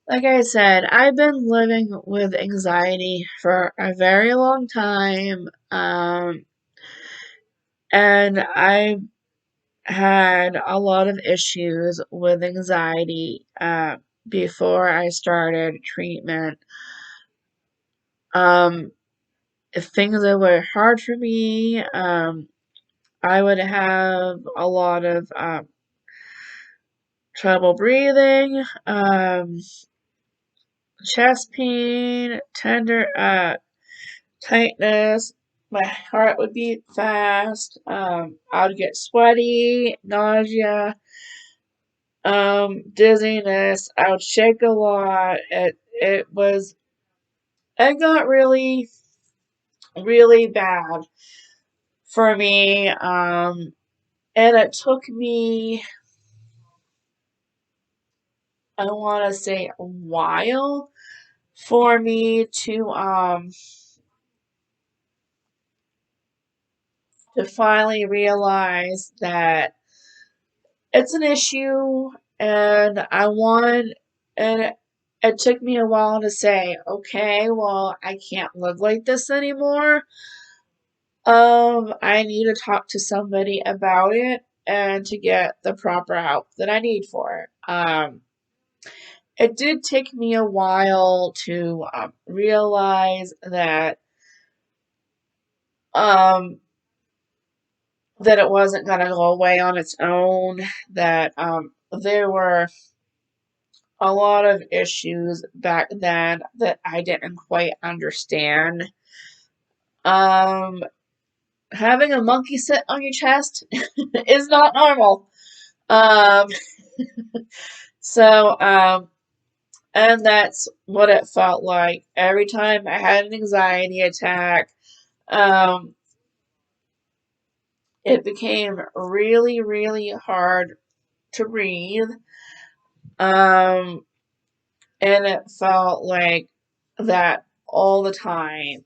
Like I said, I've been living with anxiety for a very long time. And I had a lot of issues with anxiety before I started treatment. Um, if things that were hard for me, I would have a lot of trouble breathing, chest pain, tightness. My heart would beat fast. I would get sweaty, nausea, dizziness. I would shake a lot. It got really, really bad for me. And it took me, I want to say, a while for me to finally realize that it's an issue and and it took me a while to say, okay, well, I can't live like this anymore. I need to talk to somebody about it and to get the proper help that I need for it. It did take me a while to realize um, that it wasn't going to go away on its own, that there were a lot of issues back then that I didn't quite understand. Um, Having a monkey sit on your chest is not normal. Um, so, and that's what it felt like every time I had an anxiety attack. Um, it became really, really hard to breathe. Um, and it felt like that all the time.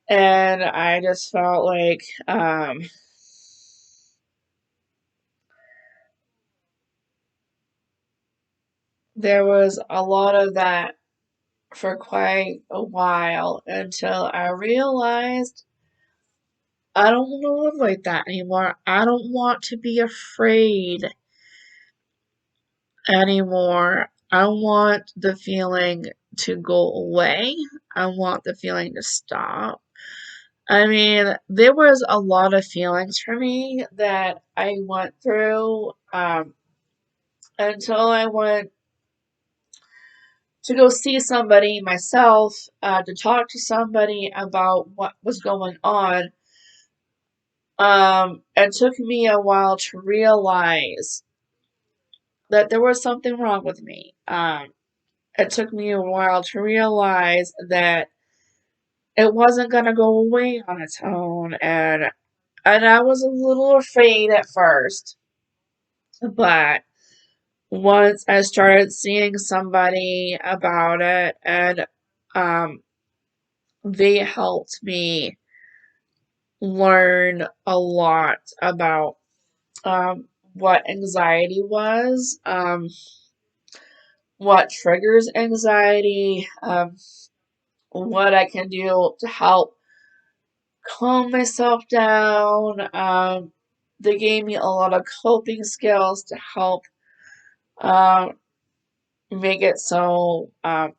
And I just felt like there was a lot of that for quite a while until I realized I don't want to live like that anymore. I don't want to be afraid anymore. I want the feeling to go away. I want the feeling to stop. I mean, there was a lot of feelings for me that I went through until I went to go see somebody myself, to talk to somebody about what was going on. It took me a while to realize that there was something wrong with me. It took me a while to realize that it wasn't gonna go away on its own, and I was a little afraid at first, but once I started seeing somebody about it, and um, they helped me learn a lot about what anxiety was, what triggers anxiety, what I can do to help calm myself down. They gave me a lot of coping skills to help um, make it so I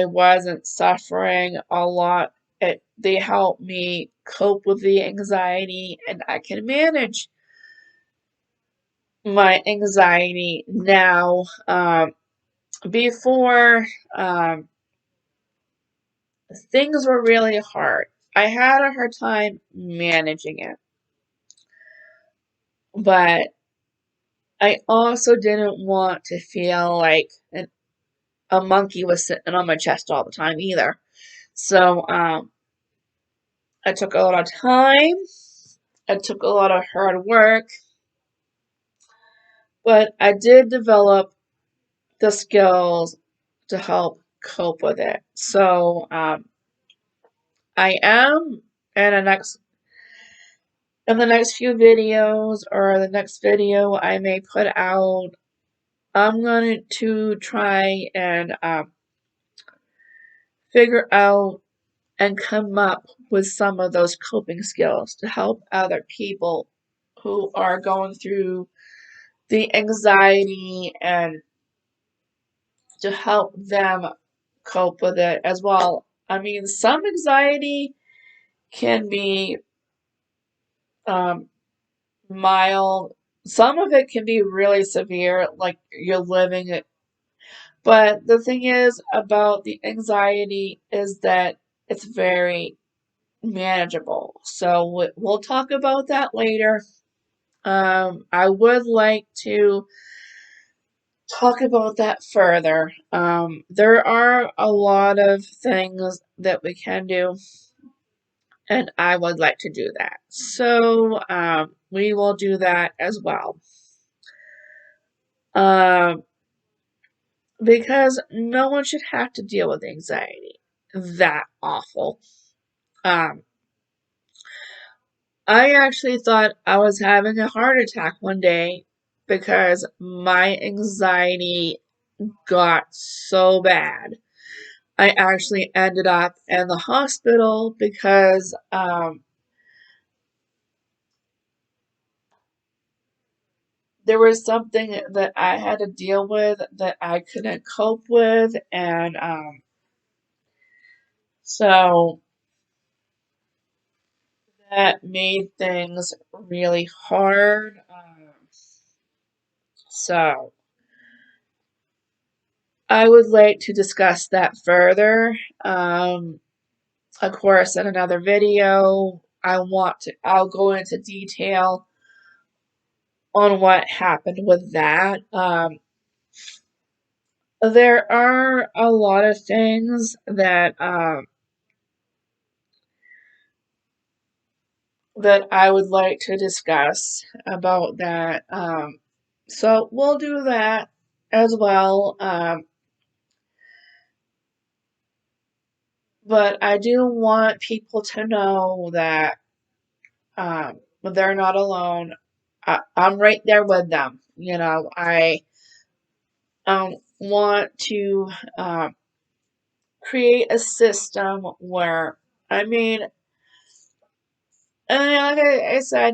wasn't suffering a lot. They helped me cope with the anxiety, and I can manage my anxiety now. Before, um, things were really hard. I had a hard time managing it, but I also didn't want to feel like a monkey was sitting on my chest all the time either. So, it took a lot of time. It took a lot of hard work, but I did develop the skills to help cope with it. So, I am in an ex in the next few videos or the next video I may put out, I'm going to try and figure out and come up with some of those coping skills to help other people who are going through the anxiety and to help them cope with it as well. I mean, some anxiety can be um, mild, some of it can be really severe, like you're living it. But the thing is about the anxiety is that it's very manageable. So we'll talk about that later. I would like to talk about that further. There are a lot of things that we can do, and I would like to do that. So we will do that as well. Um, because no one should have to deal with anxiety. That awful. Um, I actually thought I was having a heart attack one day because my anxiety got so bad. I actually ended up in the hospital because there was something that I had to deal with that I couldn't cope with, and so that made things really hard. So I would like to discuss that further. Of course, in another video, I'll go into detail on what happened with that. There are a lot of things that I would like to discuss about that. So we'll do that as well. But I do want people to know that they're not alone. I'm right there with them. I want to create a system where, I mean, and like I said,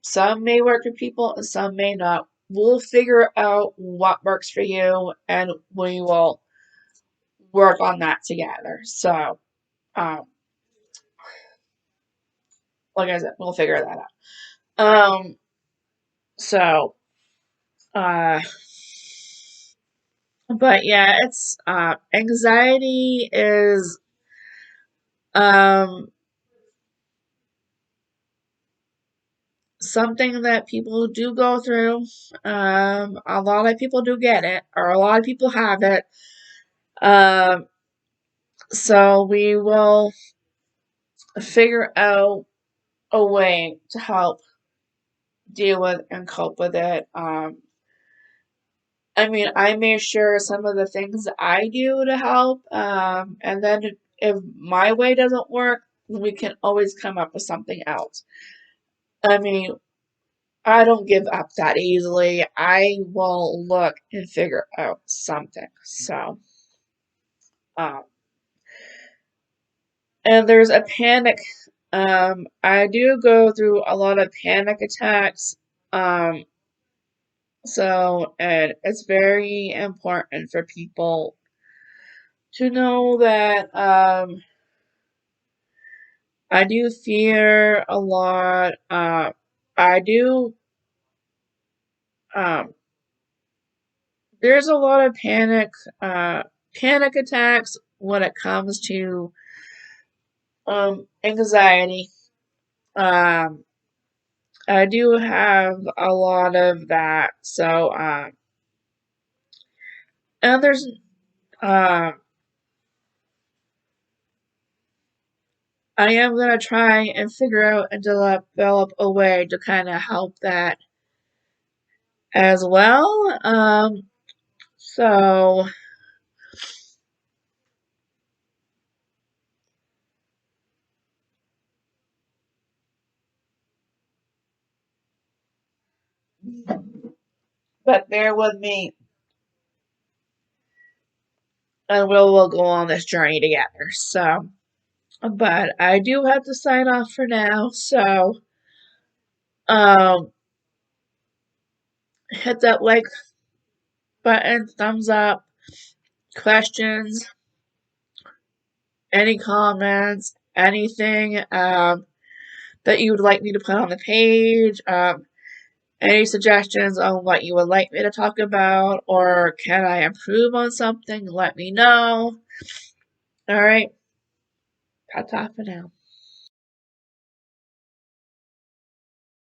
some may work for people and some may not. We'll figure out what works for you and we will work on that together. So, um, like I said, we'll figure that out. So, uh, but yeah, it's, anxiety is, um, something that people do go through. A lot of people do get it, or a lot of people have it. Um, so we will figure out a way to help deal with and cope with it. I mean, I made sure some of the things that I do to help, and then if my way doesn't work, we can always come up with something else. I mean, I don't give up that easily. I will look and figure out something. So, um, and there's a panic. I do go through a lot of panic attacks. Um, and it's very important for people to know that I do fear a lot. I do. Um, there's a lot of panic attacks when it comes to anxiety. Um, I do have a lot of that. So, and there's um I am gonna try and figure out and develop a way to kind of help that as well. So But bear with me, and we'll go on this journey together. So, but I do have to sign off for now. So, um, hit that like button, thumbs up, questions, any comments, anything that you would like me to put on the page. Any suggestions on what you would like me to talk about, or can I improve on something? Let me know. All right, that's all for now.